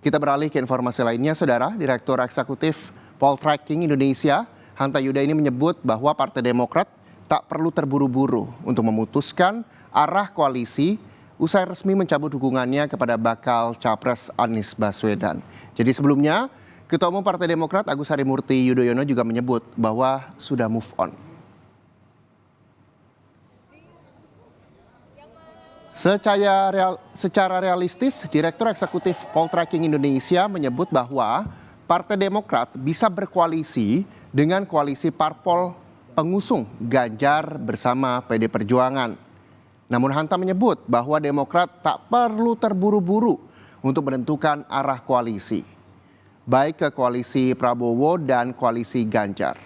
Kita beralih ke informasi lainnya, Saudara. Direktur Eksekutif Poltreking Indonesia, Hanta Yuda ini menyebut bahwa Partai Demokrat tak perlu terburu-buru untuk memutuskan arah koalisi usai resmi mencabut dukungannya kepada bakal Capres Anies Baswedan. Jadi sebelumnya, Ketua Umum Partai Demokrat Agus Harimurti Yudhoyono juga menyebut bahwa sudah move on. Secara realistis, Direktur Eksekutif Poltreking Indonesia menyebut bahwa Partai Demokrat bisa berkoalisi dengan koalisi parpol pengusung Ganjar bersama PD Perjuangan. Namun Hanta menyebut bahwa Demokrat tak perlu terburu-buru untuk menentukan arah koalisi, baik ke koalisi Prabowo dan koalisi Ganjar.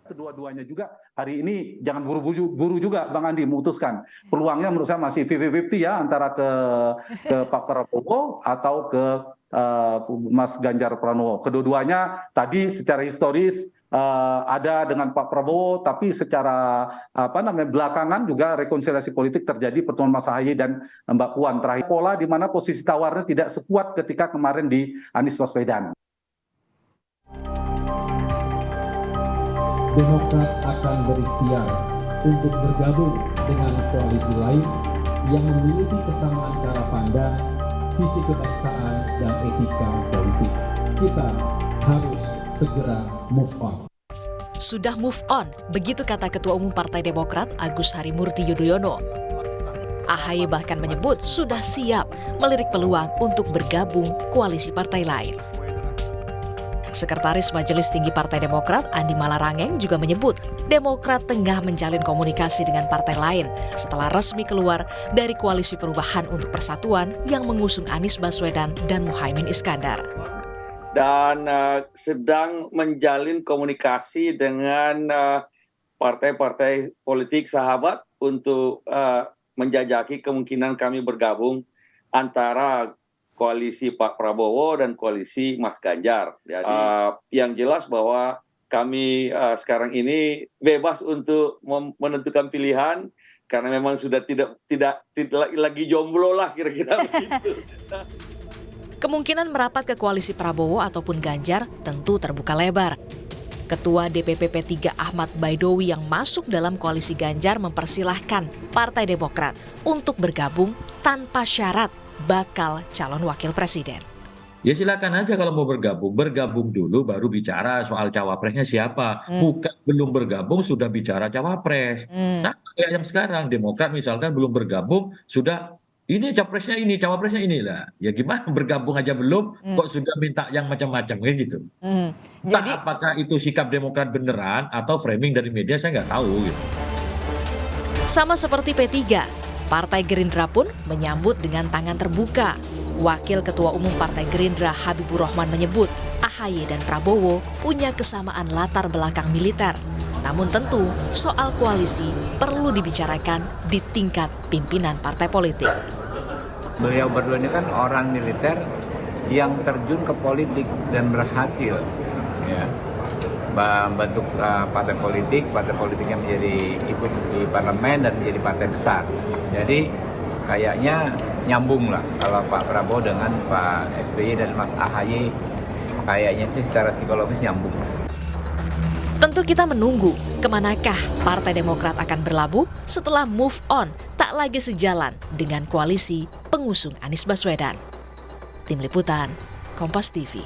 Kedua-duanya juga hari ini jangan buru-buru juga Bang Andi memutuskan. Peluangnya menurut saya masih 50-50 ya, antara ke Pak Prabowo atau ke Mas Ganjar Pranowo. Kedua-duanya tadi secara historis ada dengan Pak Prabowo, tapi secara belakangan juga rekonsiliasi politik terjadi pertemuan Mas Ahaye dan Mbak Puan terakhir. Pola di mana posisi tawarnya tidak sekuat ketika kemarin di Anies Baswedan. Demokrat akan berikhtiar untuk bergabung dengan koalisi lain yang memiliki kesamaan cara pandang, visi kebangsaan, dan etika politik. Kita harus segera move on. Sudah move on, begitu kata Ketua Umum Partai Demokrat Agus Harimurti Yudhoyono. Ahaye bahkan menyebut sudah siap melirik peluang untuk bergabung koalisi partai lain. Sekretaris Majelis Tinggi Partai Demokrat Andi Malarangeng juga menyebut Demokrat tengah menjalin komunikasi dengan partai lain setelah resmi keluar dari Koalisi Perubahan untuk Persatuan yang mengusung Anies Baswedan dan Muhaimin Iskandar. Dan sedang menjalin komunikasi dengan partai-partai politik sahabat untuk menjajaki kemungkinan kami bergabung antara koalisi Pak Prabowo dan koalisi Mas Ganjar. Jadi yang jelas bahwa kami sekarang ini bebas untuk menentukan pilihan karena memang sudah tidak lagi jomblo lah kira-kira begitu. Kemungkinan merapat ke koalisi Prabowo ataupun Ganjar tentu terbuka lebar. Ketua DPP P3 Ahmad Baidowi yang masuk dalam koalisi Ganjar mempersilahkan Partai Demokrat untuk bergabung tanpa syarat bakal calon wakil presiden. Ya silakan aja kalau mau bergabung dulu baru bicara soal cawapresnya siapa. Bukan belum bergabung sudah bicara cawapres. Nah, kayak yang sekarang Demokrat misalkan belum bergabung sudah ini capresnya ini, cawapresnya inilah. Ya gimana bergabung aja belum kok sudah minta yang macam-macam kayak gitu. Jadi apakah itu sikap Demokrat beneran atau framing dari media saya nggak tahu gitu. Sama seperti P3, Partai Gerindra pun menyambut dengan tangan terbuka. Wakil Ketua Umum Partai Gerindra Habibur Rahman menyebut Ahaye dan Prabowo punya kesamaan latar belakang militer. Namun tentu soal koalisi perlu dibicarakan di tingkat pimpinan partai politik. Beliau berdua ini kan orang militer yang terjun ke politik dan berhasil membentuk partai politik yang menjadi ikut di parlemen dan menjadi partai besar. Jadi kayaknya nyambung lah kalau Pak Prabowo dengan Pak SBY dan Mas Ahaye, kayaknya sih secara psikologis nyambung. Tentu kita menunggu kemanakah Partai Demokrat akan berlabuh setelah move on tak lagi sejalan dengan koalisi pengusung Anies Baswedan. Tim Liputan, Kompas TV.